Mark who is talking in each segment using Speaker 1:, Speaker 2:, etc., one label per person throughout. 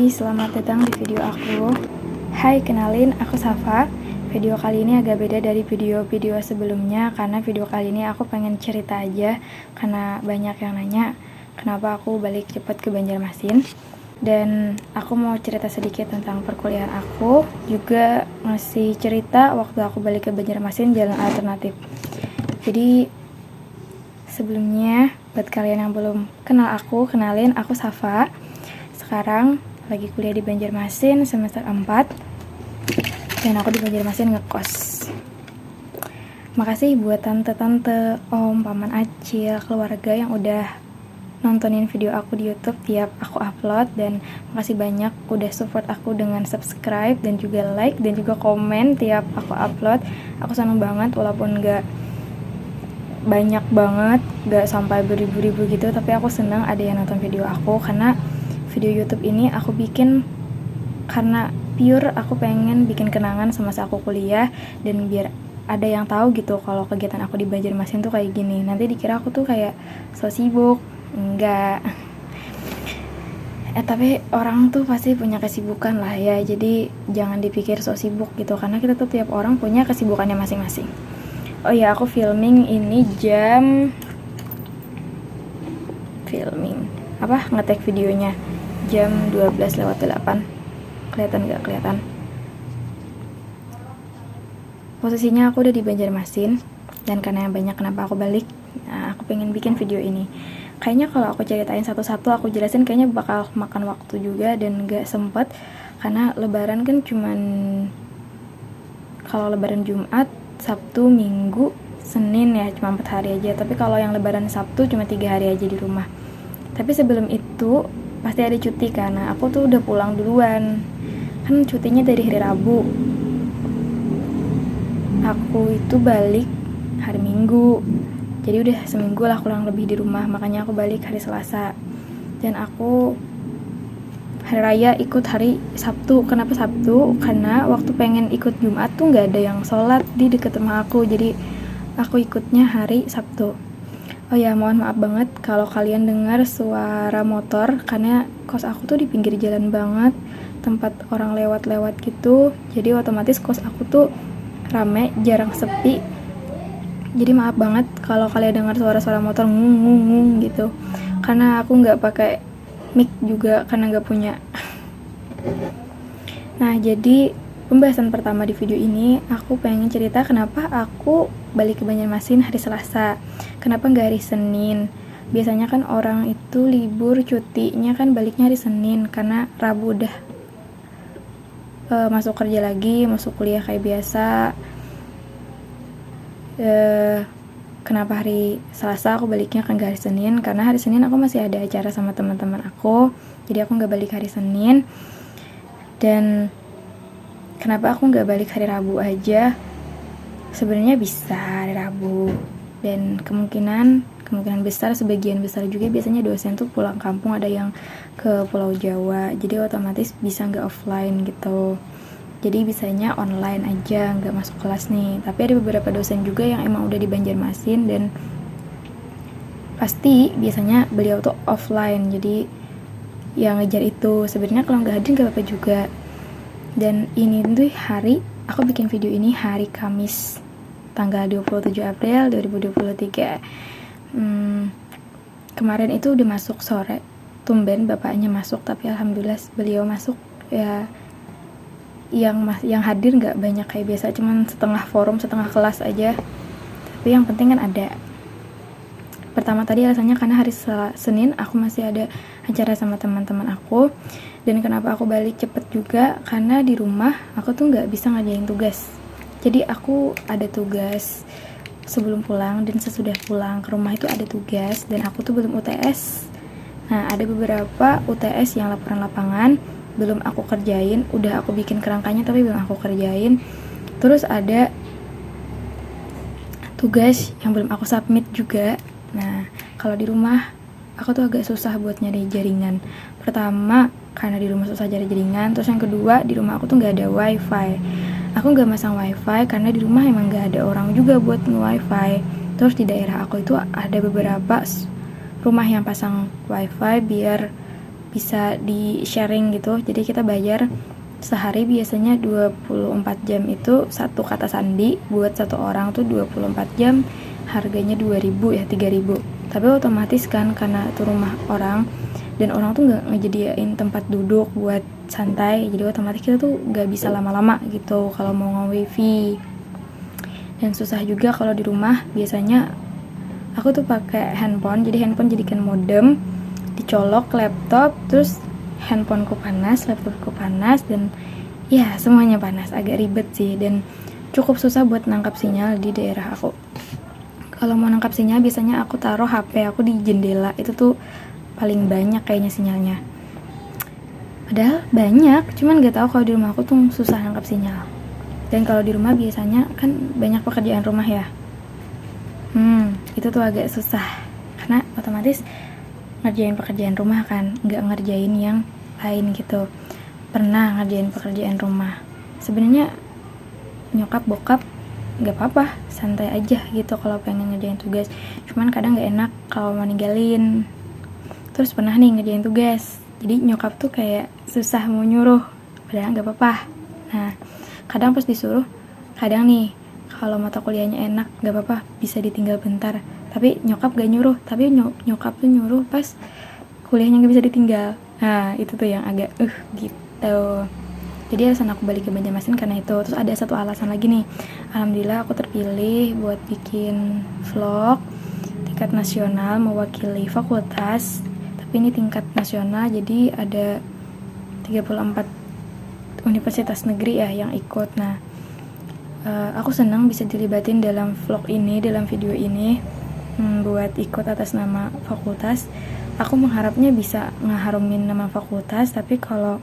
Speaker 1: Hai, selamat datang di video aku. Hai, kenalin, aku Safa. Video kali ini agak beda dari video-video sebelumnya karena video kali ini aku pengen cerita aja karena banyak yang nanya kenapa aku balik cepet ke Banjarmasin. Dan aku mau cerita sedikit tentang perkuliahan aku, juga ngasih cerita waktu aku balik ke Banjarmasin jalan alternatif. Jadi sebelumnya buat kalian yang belum kenal aku, kenalin, aku Safa. Sekarang lagi kuliah di Banjarmasin semester 4 dan aku di Banjarmasin ngekos. Makasih buat tante-tante, om, paman acil, keluarga yang udah nontonin video aku di YouTube tiap aku upload, dan makasih banyak udah support aku dengan subscribe dan juga like dan juga komen tiap aku upload. Aku seneng banget walaupun gak banyak banget, gak sampai beribu-ribu gitu, tapi aku seneng ada yang nonton video aku karena video YouTube ini aku bikin karena pure aku pengen bikin kenangan semasa aku kuliah, dan biar ada yang tahu gitu kalau kegiatan aku di Banjarmasin tuh kayak gini. Nanti dikira aku tuh kayak so sibuk, enggak. Tapi orang tuh pasti punya kesibukan lah ya, jadi jangan dipikir so sibuk gitu, karena kita tuh tiap orang punya kesibukannya masing-masing. Oh ya, aku filming ini ngetek videonya jam 12:08. Kelihatan gak? Kelihatan. Posisinya aku udah di Banjarmasin, dan karena banyak kenapa aku balik, aku pengen bikin video ini. Kayaknya kalau aku ceritain satu-satu aku jelasin kayaknya bakal makan waktu juga dan gak sempet, karena lebaran kan cuman, kalau lebaran Jumat, Sabtu, Minggu, Senin ya cuma 4 hari aja. Tapi kalau yang lebaran Sabtu cuma 3 hari aja di rumah. Tapi sebelum itu pasti ada cuti, karena aku tuh udah pulang duluan. Kan cutinya dari hari Rabu. Aku itu balik hari Minggu. Jadi udah seminggu lah kurang lebih di rumah, makanya aku balik hari Selasa. Dan aku hari raya ikut hari Sabtu. Kenapa Sabtu? Karena waktu pengen ikut Jumat tuh gak ada yang sholat di deket rumah aku, jadi aku ikutnya hari Sabtu. Oh ya, mohon maaf banget kalau kalian dengar suara motor, karena kos aku tuh di pinggir jalan banget, tempat orang lewat-lewat gitu. Jadi otomatis kos aku tuh rame, jarang sepi. Jadi maaf banget kalau kalian dengar suara-suara motor ngung gitu, karena aku nggak pakai mic juga karena nggak punya. Nah, jadi pembahasan pertama di video ini aku pengen cerita kenapa aku balik ke Banjarmasin hari Selasa. Kenapa nggak hari Senin? Biasanya kan orang itu libur cutinya kan baliknya hari Senin, karena Rabu udah masuk kerja lagi, masuk kuliah kayak biasa. Kenapa hari Selasa aku baliknya kan nggak hari Senin? Karena hari Senin aku masih ada acara sama teman-teman aku, jadi aku nggak balik hari Senin. Dan kenapa aku nggak balik hari Rabu aja? Sebenarnya bisa hari Rabu, dan kemungkinan besar, sebagian besar juga biasanya dosen tuh pulang kampung, ada yang ke Pulau Jawa, jadi otomatis bisa nggak offline gitu. Jadi bisanya online aja, nggak masuk kelas nih. Tapi ada beberapa dosen juga yang emang udah di Banjarmasin, dan pasti biasanya beliau tuh offline, jadi yang ngejar itu. Sebenarnya kalau nggak hadir nggak apa-apa juga. Dan ini tuh hari aku bikin video ini hari Kamis, tanggal 27 April 2023. Kemarin itu udah masuk sore, tumben bapaknya masuk, tapi alhamdulillah beliau masuk ya. Yang hadir nggak banyak kayak biasa, cuman setengah forum, setengah kelas aja, tapi yang penting kan ada. Pertama tadi alasannya karena hari Senin aku masih ada acara sama teman-teman aku. Dan kenapa aku balik cepet juga, karena di rumah aku tuh nggak bisa ngerjain tugas. Jadi aku ada tugas sebelum pulang dan sesudah pulang ke rumah itu ada tugas, dan aku tuh belum UTS. Nah, ada beberapa UTS yang laporan lapangan belum aku kerjain, udah aku bikin kerangkanya tapi belum aku kerjain. Terus ada tugas yang belum aku submit juga. Nah, kalau di rumah aku tuh agak susah buat nyari jaringan. Pertama, karena di rumah susah cari jaringan. Terus yang kedua, di rumah aku tuh gak ada wifi. Aku gak masang wifi karena di rumah emang gak ada orang juga buat nge-wifi. Terus di daerah aku itu ada beberapa rumah yang pasang wifi biar bisa di sharing gitu. Jadi kita bayar sehari biasanya 24 jam itu satu kata sandi, buat satu orang tuh 24 jam harganya 2.000 ya, 3.000. Tapi otomatis kan karena itu rumah orang dan orang tuh nggak ngejadiin tempat duduk buat santai, jadi otomatis kita tuh nggak bisa lama-lama gitu kalau mau nge-wifi. Dan susah juga kalau di rumah. Biasanya aku tuh pakai handphone, jadi handphone jadikan modem, dicolok ke laptop, terus handphoneku panas, laptopku panas, dan ya semuanya panas. Agak ribet sih dan cukup susah buat nangkap sinyal di daerah aku. Kalau mau nangkap sinyal biasanya aku taruh HP aku di jendela, itu tuh paling banyak kayaknya sinyalnya. Padahal banyak, cuman gak tahu kalau di rumah aku tuh susah nangkap sinyal. Dan kalau di rumah biasanya kan banyak pekerjaan rumah ya. Itu tuh agak susah karena otomatis ngerjain pekerjaan rumah kan, nggak ngerjain yang lain gitu. Pernah ngerjain pekerjaan rumah, sebenarnya nyokap bokap nggak apa-apa, santai aja gitu kalau pengen ngerjain tugas. Cuman kadang nggak enak kalau mau ninggalin. Terus pernah nih ngerjain tugas, jadi nyokap tuh kayak susah mau nyuruh, padahal nggak apa-apa. Nah, kadang pas disuruh, kadang nih kalau mata kuliahnya enak nggak apa-apa, bisa ditinggal bentar. Tapi nyokap gak nyuruh, tapi nyokap tuh nyuruh pas kuliahnya nggak bisa ditinggal. Nah, itu tuh yang agak gitu. Jadi alasan aku balik ke Banjarmasin karena itu. Terus ada satu alasan lagi nih, alhamdulillah aku terpilih buat bikin vlog tingkat nasional mewakili fakultas. Tapi ini tingkat nasional, jadi ada 34 universitas negeri ya yang ikut. Nah, aku senang bisa dilibatin dalam vlog ini, dalam video ini, buat ikut atas nama fakultas. Aku mengharapnya bisa ngeharumin nama fakultas, tapi kalau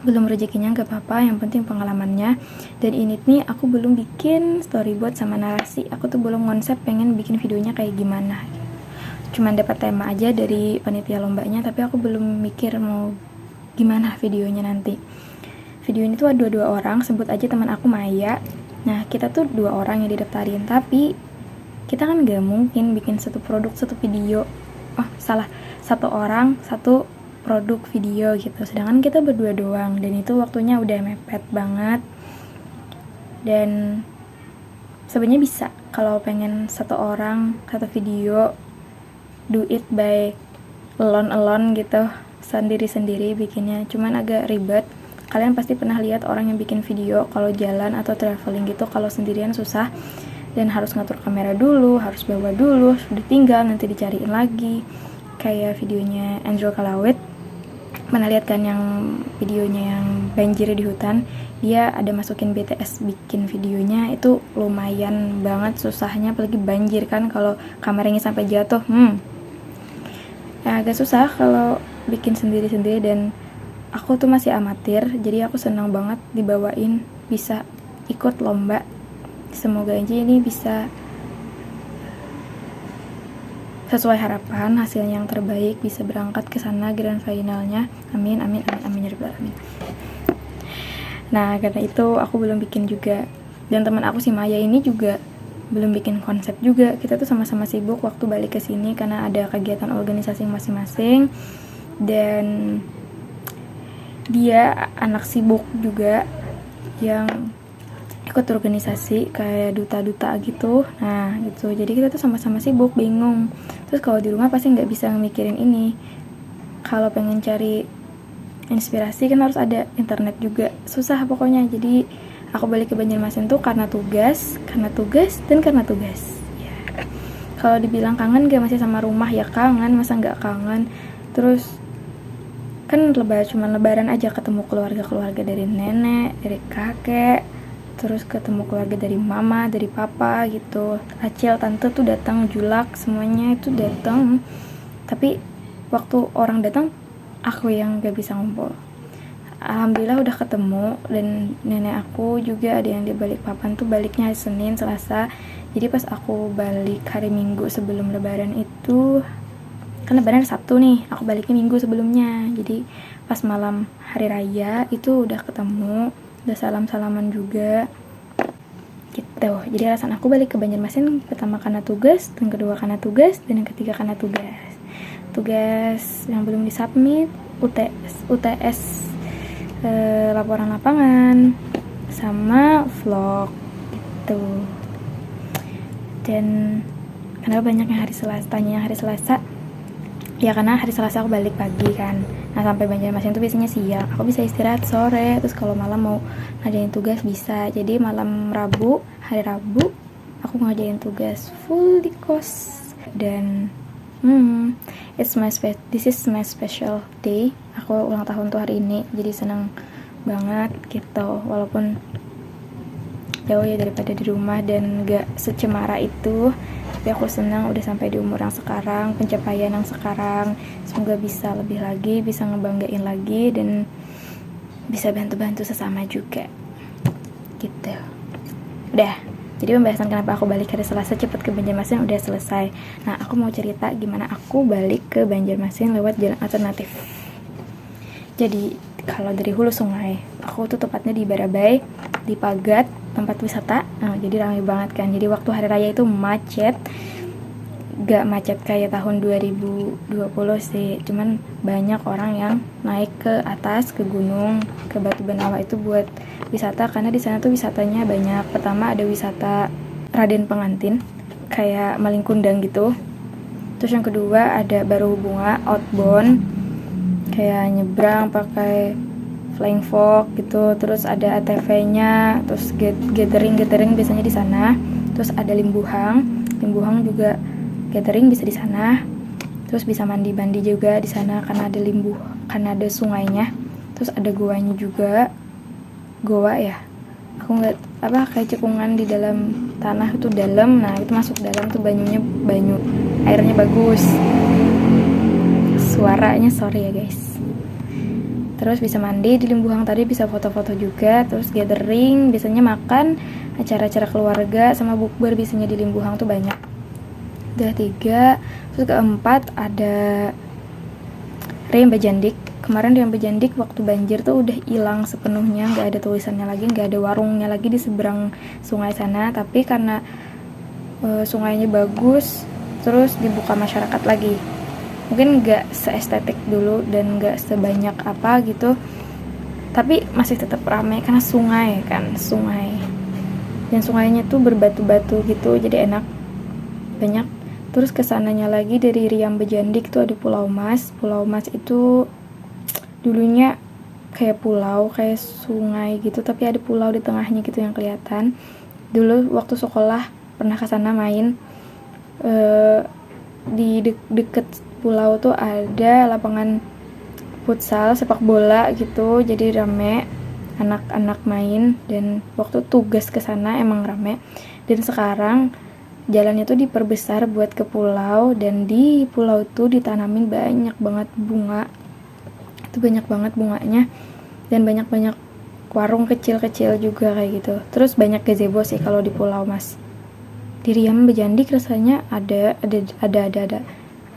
Speaker 1: belum rezekinya gak apa-apa, yang penting pengalamannya. Dan ini nih aku belum bikin storyboard sama narasi, aku tuh belum konsep pengen bikin videonya kayak gimana. Cuman dapat tema aja dari panitia lombanya, tapi aku belum mikir mau gimana videonya nanti. Video ini tuh ada dua orang, sebut aja teman aku Maya. Nah, kita tuh 2 orang yang didaftarin, tapi kita kan gak mungkin bikin satu produk satu video. Satu orang satu produk video gitu, sedangkan kita berdua doang, dan itu waktunya udah mepet banget. Dan sebenarnya bisa kalau pengen satu orang satu video, do it by alone gitu, sendiri-sendiri bikinnya. Cuman agak ribet. Kalian pasti pernah lihat orang yang bikin video kalau jalan atau traveling gitu, kalau sendirian susah dan harus ngatur kamera dulu, harus bawa dulu, sudah tinggal nanti dicariin lagi. Kayak videonya Andrew Kalawit, mana lihat kan yang videonya yang banjir di hutan, dia ada masukin BTS bikin videonya, itu lumayan banget susahnya, apalagi banjir kan, kalau kameranya sampai jatuh agak susah kalau bikin sendiri-sendiri. Dan aku tuh masih amatir, jadi aku senang banget dibawain bisa ikut lomba. Semoga aja ini bisa sesuai harapan, hasilnya yang terbaik, bisa berangkat ke sana grand finalnya. Amin amin amin amin ya rabbal alamin. Nah, karena itu aku belum bikin juga. Dan teman aku si Maya ini juga belum bikin konsep juga. Kita tuh sama-sama sibuk waktu balik ke sini karena ada kegiatan organisasi masing-masing. Dan dia anak sibuk juga yang ikut organisasi kayak duta-duta gitu. Nah gitu, jadi kita tuh sama-sama sibuk, bingung. Terus kalau di rumah pasti nggak bisa mikirin ini. Kalau pengen cari inspirasi kan harus ada internet juga, susah pokoknya. Jadi aku balik ke Banjarmasin tuh karena tugas, dan karena tugas ya. Kalau dibilang kangen gak masih sama rumah, ya kangen, masa nggak kangen. Terus kan cuma lebaran aja ketemu keluarga dari nenek, dari kakek, terus ketemu keluarga dari mama, dari papa gitu. Acil, tante tuh datang, julak, semuanya itu datang. Tapi waktu orang datang, aku yang gak bisa ngumpul. Alhamdulillah udah ketemu, dan nenek aku juga ada yang di Balikpapan tuh baliknya hari Senin, Selasa. Jadi pas aku balik hari Minggu sebelum lebaran itu, kan lebaran Sabtu nih, aku baliknya Minggu sebelumnya. Jadi pas malam hari raya itu udah ketemu, udah salam-salaman juga gitu. Jadi alasan aku balik ke Banjarmasin pertama karena tugas, dan kedua karena tugas, dan yang ketiga karena tugas yang belum disubmit, UTS laporan lapangan sama vlog gitu. Dan kenapa banyak yang hari Selasa, tanya hari Selasa? Ya karena hari Selasa aku balik pagi kan. Nah sampai Banjarmasin tuh biasanya siang, aku bisa istirahat sore. Terus kalau malam mau ngerjain tugas bisa. Jadi malam Rabu, hari Rabu aku ngerjain tugas full di kos. Dan this is my special day. Aku ulang tahun tuh hari ini, jadi senang banget gitu. Walaupun jauh ya daripada di rumah dan gak secemara itu, tapi aku senang udah sampai di umur yang sekarang, pencapaian yang sekarang. Semoga bisa lebih lagi, bisa ngebanggain lagi, dan bisa bantu-bantu sesama juga gitu. Udah, jadi pembahasan kenapa aku balik hari Selasa cepet ke Banjarmasin udah selesai. Nah aku mau cerita gimana aku balik ke Banjarmasin lewat jalan alternatif. Jadi kalau dari hulu sungai, aku tuh tepatnya di Barabai, di Pagat, tempat wisata. Nah, jadi ramai banget kan. Jadi waktu hari raya itu macet. Gak macet kayak tahun 2020 sih. Cuman banyak orang yang naik ke atas, ke gunung, ke Batu Benawa itu buat wisata. Karena di sana tuh wisatanya banyak. Pertama ada wisata Raden Pengantin, kayak Maling Kundang gitu. Terus yang kedua ada Baru Bunga, outbound, kayak nyebrang pakai flying fox gitu. Terus ada ATV-nya, terus gathering biasanya di sana. Terus ada Limbuhang juga gathering bisa di sana. Terus bisa mandi juga di sana karena ada karena ada sungainya. Terus ada goanya juga. Goa ya. Aku nggak kayak cekungan di dalam tanah itu dalam. Nah, itu masuk dalam tuh airnya bagus. Suaranya sorry ya, guys. Terus bisa mandi di Limbuhang tadi, bisa foto-foto juga. Terus gathering, biasanya makan, acara-acara keluarga sama bukber biasanya di Limbuhang tuh banyak. Udah 3. Terus keempat ada Riam Bajandik. Kemarin Riam Bajandik waktu banjir tuh udah hilang sepenuhnya, nggak ada tulisannya lagi, nggak ada warungnya lagi di seberang sungai sana. Tapi karena sungainya bagus, terus dibuka masyarakat lagi. Mungkin gak seestetik dulu dan gak sebanyak apa gitu, tapi masih tetap ramai karena sungai. Dan sungainya tuh berbatu-batu gitu, jadi enak, banyak. Terus kesananya lagi dari Riam Bajandik tuh ada Pulau Mas. Pulau Mas itu dulunya kayak pulau, kayak sungai gitu, tapi ada pulau di tengahnya gitu yang kelihatan. Dulu waktu sekolah pernah kesana main. Di deket pulau tuh ada lapangan futsal, sepak bola gitu, jadi rame anak-anak main. Dan waktu tugas ke sana emang rame. Dan sekarang jalannya tuh diperbesar buat ke pulau, dan di pulau tuh ditanamin banyak banget bunga. Itu banyak banget bunganya, dan banyak warung kecil-kecil juga kayak gitu. Terus banyak gazebo sih kalau di Pulau Mas. Di Riam Bajandik rasanya ada.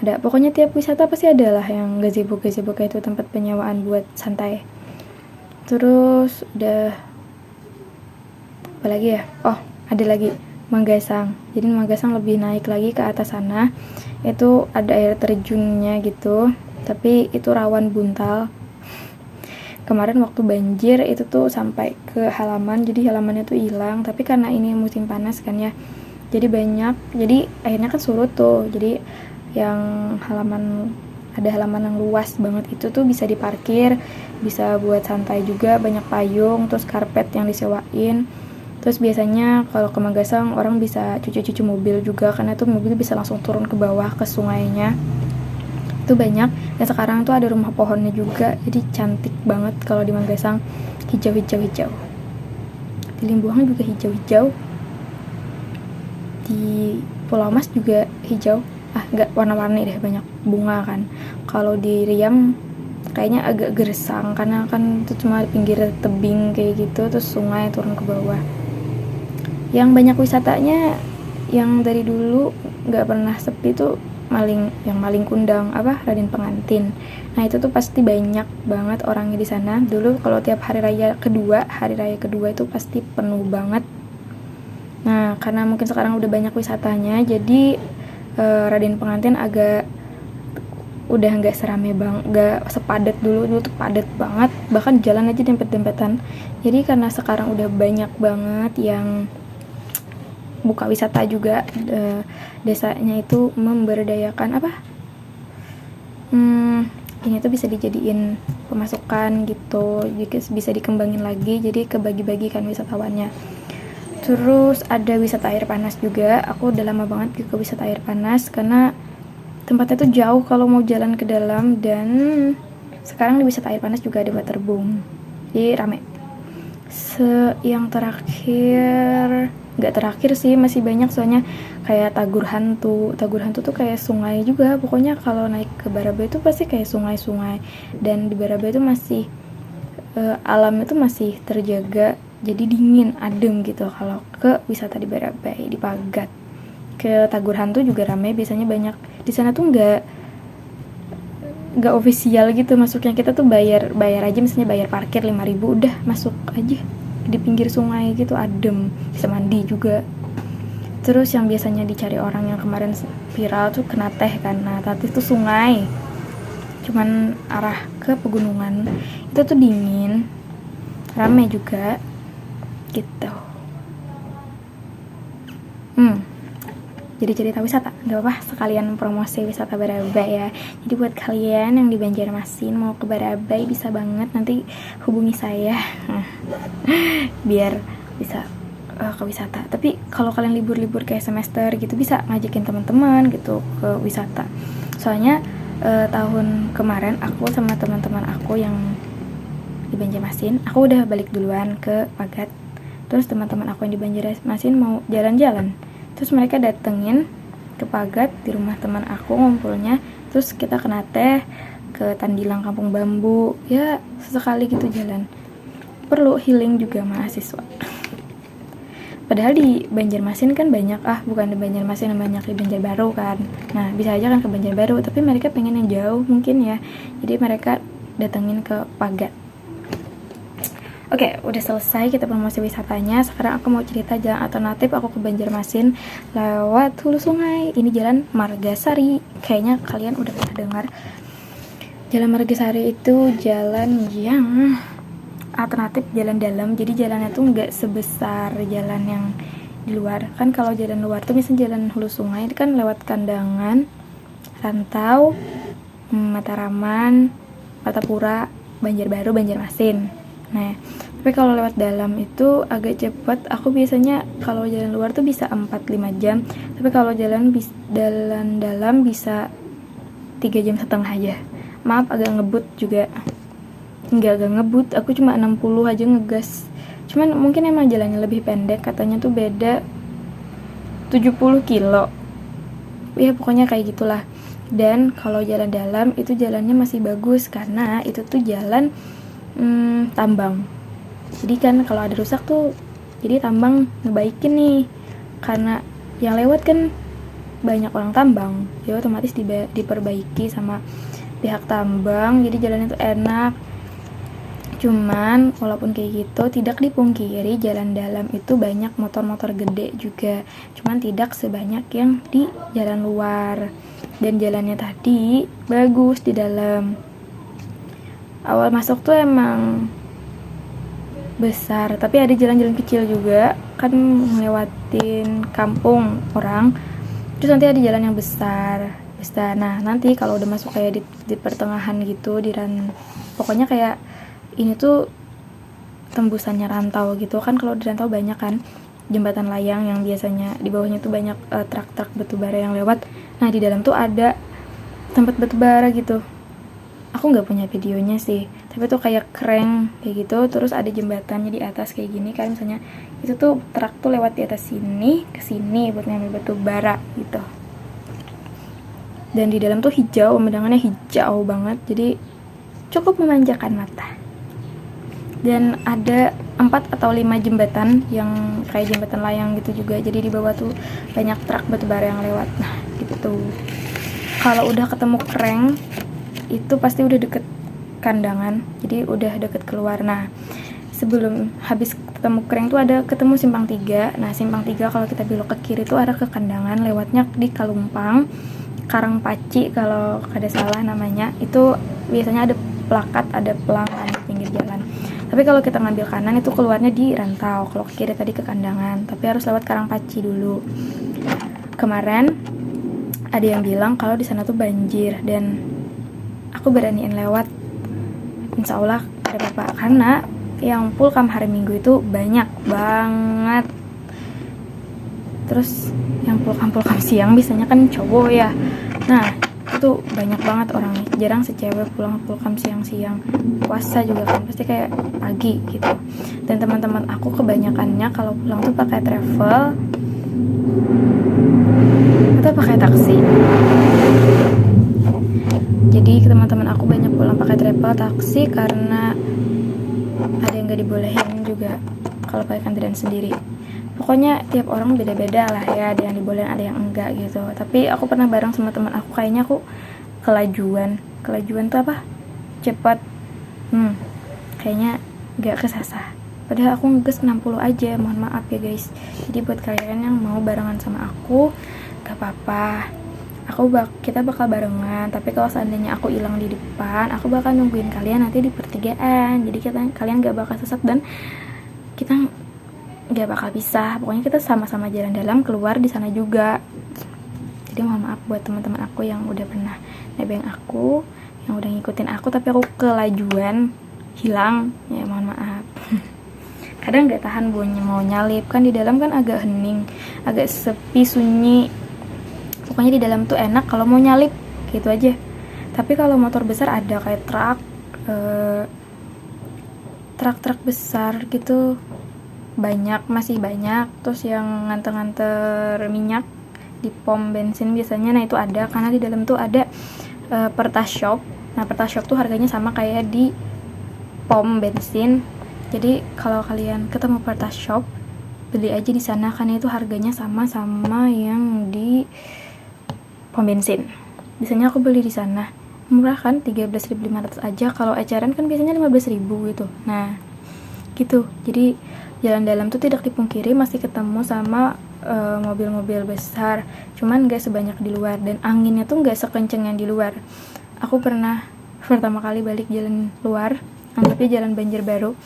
Speaker 1: Pokoknya tiap wisata pasti ada lah yang gazebo kayak itu, tempat penyewaan buat santai. Terus udah apa lagi ya? Oh, ada lagi Manggasang. Jadi Manggasang lebih naik lagi ke atas sana. Itu ada air terjunnya gitu, tapi itu rawan buntal. Kemarin waktu banjir itu tuh sampai ke halaman, jadi halamannya tuh hilang. Tapi karena ini musim panas kan ya, jadi akhirnya kan surut tuh. Jadi yang ada halaman yang luas banget itu tuh bisa diparkir, bisa buat santai juga, banyak payung, terus karpet yang disewain. Terus biasanya kalau ke Manggasang orang bisa cuci mobil juga, karena tuh mobil bisa langsung turun ke bawah ke sungainya. Itu banyak. Dan sekarang tuh ada rumah pohonnya juga, jadi cantik banget kalau di Manggasang, hijau. Di Limbuhang juga hijau. Di Pulau Mas juga hijau. Enggak, warna-warni deh, banyak bunga kan. Kalau di Riam kayaknya agak gersang karena kan itu cuma pinggir tebing kayak gitu, terus sungai turun ke bawah. Yang banyak wisatanya yang dari dulu nggak pernah sepi tuh Maling Kundang, Raden Pengantin. Nah itu tuh pasti banyak banget orangnya di sana. Dulu kalau tiap hari raya kedua itu pasti penuh banget. Nah karena mungkin sekarang udah banyak wisatanya, jadi Raden Pengantin agak udah nggak serame bang, nggak sepadat dulu tuh padat banget, bahkan jalan aja dempet-dempetan. Jadi karena sekarang udah banyak banget yang buka wisata juga, desanya itu memberdayakan apa, ini tuh bisa dijadiin pemasukan gitu, jadi bisa dikembangin lagi, jadi kebagi-bagikan wisatawannya. Terus ada wisata air panas juga. Aku udah lama banget ke wisata air panas karena tempatnya tuh jauh kalau mau jalan ke dalam, dan sekarang di wisata air panas juga ada waterboom, jadi rame. Yang terakhir, nggak terakhir sih, masih banyak soalnya, kayak Tagur Hantu tuh kayak sungai juga. Pokoknya kalau naik ke Barabai itu pasti kayak sungai-sungai, dan di Barabai itu masih alamnya tuh masih terjaga, jadi dingin, adem gitu kalau ke wisata di Barabai, di Pagat. Ke Tagur Hantu juga ramai, biasanya banyak di sana tuh nggak ofisial gitu masuknya, kita tuh bayar aja, misalnya bayar parkir 5.000 udah masuk aja di pinggir sungai gitu, adem, bisa mandi juga. Terus yang biasanya dicari orang yang kemarin viral tuh Kenateh kan. Nah, Tatih tuh sungai, cuman arah ke pegunungan, itu tuh dingin, rame juga gitu. Jadi cerita wisata, gak apa-apa sekalian promosi wisata Barabai ya. Jadi buat kalian yang di Banjarmasin mau ke Barabai bisa banget, nanti hubungi saya biar bisa ke wisata. Tapi kalau kalian libur-libur kayak semester gitu, bisa ngajakin teman-teman gitu ke wisata. Soalnya tahun kemarin aku sama teman-teman aku yang di Banjarmasin, aku udah balik duluan ke Pagat. Terus teman-teman aku yang di Banjarmasin mau jalan-jalan, terus mereka datengin ke Pagat di rumah teman aku ngumpulnya. Terus kita kena teh ke Tandilang Kampung Bambu, ya sesekali gitu jalan, perlu healing juga mahasiswa. Padahal di Banjarmasin kan banyak, bukan di Banjarmasin, banyak di Banjarbaru kan. Nah bisa aja kan ke Banjarbaru, tapi mereka pengen yang jauh mungkin ya, jadi mereka datengin ke Pagat. Oke, udah selesai kita promosi wisatanya. Sekarang aku mau cerita jalan alternatif aku ke Banjarmasin lewat hulu sungai. Ini jalan Margasari, kayaknya kalian udah pernah dengar. Jalan Margasari itu jalan yang alternatif, jalan dalam. Jadi jalannya tuh nggak sebesar jalan yang di luar. Kan kalau jalan luar tuh misalnya jalan hulu sungai itu kan lewat Kandangan, Rantau, Mataraman, Patapura, Banjarbaru, Banjarmasin. Nah, tapi kalau lewat dalam itu agak cepat. Aku biasanya kalau jalan luar tuh bisa 4-5 jam, tapi kalau jalan dalam bisa 3,5 jam aja. Maaf agak ngebut juga. Enggak agak ngebut, aku cuma 60 aja ngegas. Cuman mungkin emang jalannya lebih pendek, katanya tuh beda 70 kilo. Ya pokoknya kayak gitulah. Dan kalau jalan dalam itu jalannya masih bagus karena itu tuh jalan tambang. Jadi kan kalau ada rusak tuh, jadi tambang ngebaikin nih, karena yang lewat kan banyak orang tambang, ya otomatis diperbaiki sama pihak tambang, jadi jalannya tuh enak. Cuman walaupun kayak gitu, tidak dipungkiri jalan dalam itu banyak motor-motor gede juga, cuman tidak sebanyak yang di jalan luar. Dan jalannya tadi bagus di dalam. Awal masuk tuh emang besar, tapi ada jalan-jalan kecil juga kan, ngelewatin kampung orang. Terus nanti ada jalan yang besar. Nah nanti kalau udah masuk kayak di pertengahan gitu, pokoknya kayak ini tuh tembusannya Rantau gitu kan. Kalau di Rantau banyak kan jembatan layang yang biasanya di bawahnya tuh banyak truk-truk batubara yang lewat. Nah di dalam tuh ada tempat batubara gitu. Aku nggak punya videonya sih, tapi tuh kayak keren kayak gitu. Terus ada jembatannya di atas kayak gini kan, misalnya itu tuh truk tuh lewat di atas sini ke sini buat ngambil batu bara gitu. Dan di dalam tuh hijau, pemandangannya hijau banget, jadi cukup memanjakan mata. Dan ada 4 atau 5 jembatan yang kayak jembatan layang gitu juga, jadi di bawah tuh banyak truk batu bara yang lewat. Nah gitu. Kalau udah ketemu Kreng itu pasti udah deket Kandangan, jadi udah deket keluar. Nah sebelum habis ketemu Kreng tuh ada ketemu Simpang 3. Nah Simpang 3 kalau kita belok ke kiri tuh arah ke Kandangan, lewatnya di Kalumpang. Karangpaci kalau kada salah namanya. Itu biasanya ada plakat, ada pelang di pinggir jalan. Tapi kalau kita ngambil kanan itu keluarnya di Rantau, kalau ke kiri tadi ke Kandangan, tapi harus lewat Karangpaci dulu. Kemarin ada yang bilang kalau di sana tuh banjir, dan aku beraniin lewat. Insya Allah ada apa, karena yang pulkam hari Minggu itu banyak banget. Terus yang pulkam siang biasanya kan cowok ya, nah itu banyak banget orangnya, jarang secewek pulang pulkam siang-siang. Puasa juga kan pasti kayak pagi gitu. Dan teman-teman aku kebanyakannya kalau pulang tuh pakai travel atau pakai taksi. Jadi teman-teman aku banyak pulang pakai travel, taksi, karena ada yang gak dibolehin juga kalau pakai kendaraan sendiri. Pokoknya tiap orang beda-beda lah ya, ada yang dibolehin, ada yang enggak gitu. Tapi aku pernah bareng sama teman aku, kayaknya aku kelajuan tuh apa, cepat, kayaknya gak kesasar. Padahal aku ngegas 60 aja, mohon maaf ya guys. Jadi buat kalian yang mau barengan sama aku, gak apa-apa, kita bakal barengan. Tapi kalau seandainya aku hilang di depan, aku bakal nungguin kalian nanti di pertigaan. Jadi kalian gak bakal sesat dan kita gak bakal pisah. Pokoknya kita sama-sama jalan dalam, keluar di sana juga. Jadi mohon maaf buat teman-teman aku yang udah pernah nebeng aku, yang udah ngikutin aku tapi aku kelajuan hilang, ya mohon maaf. Kadang gak tahan mau nyalip, kan di dalam kan agak hening, agak sepi, sunyi. Pokoknya di dalam tuh enak kalau mau nyalip gitu aja. Tapi kalau motor besar ada kayak truk besar gitu, masih banyak. Terus yang nganter minyak di pom bensin biasanya, nah itu ada, karena di dalam tuh ada Pertas Shop. Nah Pertas Shop tuh harganya sama kayak di pom bensin. Jadi kalau kalian ketemu Pertas Shop, beli aja di sana karena itu harganya sama yang di pom bensin. Biasanya aku beli di sana, murah kan, 13.500 aja. Kalau eceran kan biasanya 15.000 gitu. Nah gitu. Jadi jalan dalam tuh tidak dipungkiri masih ketemu sama mobil-mobil besar, cuman gak sebanyak di luar, dan anginnya tuh gak sekenceng yang di luar. Aku pernah pertama kali balik jalan luar, anggapnya jalan Banjarbaru,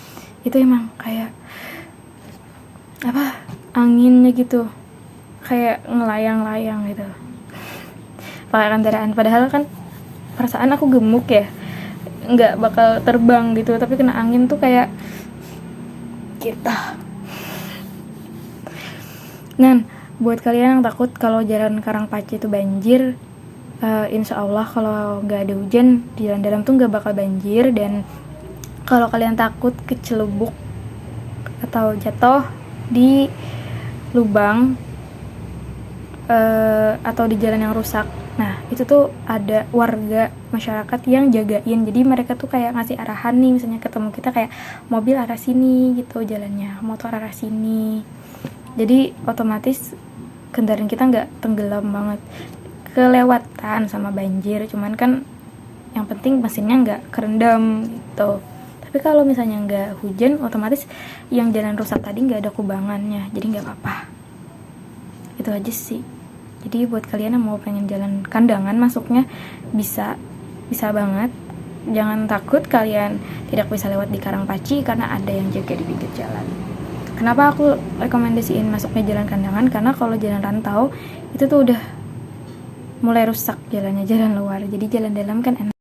Speaker 1: itu emang kayak apa, anginnya gitu kayak ngelayang-layang gitu pakai kendaraan. Padahal kan perasaan aku gemuk ya, nggak bakal terbang gitu, tapi kena angin tuh kayak kita. Nah, buat kalian yang takut kalau jalan Karangpaci itu banjir, insya Allah kalau nggak ada hujan di jalan dalam tuh nggak bakal banjir. Dan kalau kalian takut kecelubuk atau jatuh di lubang atau di jalan yang rusak, nah itu tuh ada warga masyarakat yang jagain. Jadi mereka tuh kayak ngasih arahan nih, misalnya ketemu kita kayak mobil arah sini gitu jalannya, motor arah sini. Jadi otomatis kendaraan kita nggak tenggelam banget, kelewatan sama banjir. Cuman kan yang penting mesinnya nggak kerendam gitu. Tapi kalau misalnya nggak hujan, otomatis yang jalan rusak tadi nggak ada kubangannya, jadi nggak apa-apa. Itu aja sih. Jadi buat kalian yang mau pengen jalan Kandangan masuknya bisa banget. Jangan takut kalian tidak bisa lewat di Karangpaci karena ada yang jaga di pinggir jalan. Kenapa aku rekomendasiin masuknya jalan Kandangan? Karena kalau jalan rantau itu tuh udah mulai rusak jalannya, jalan luar. Jadi jalan dalam kan enak.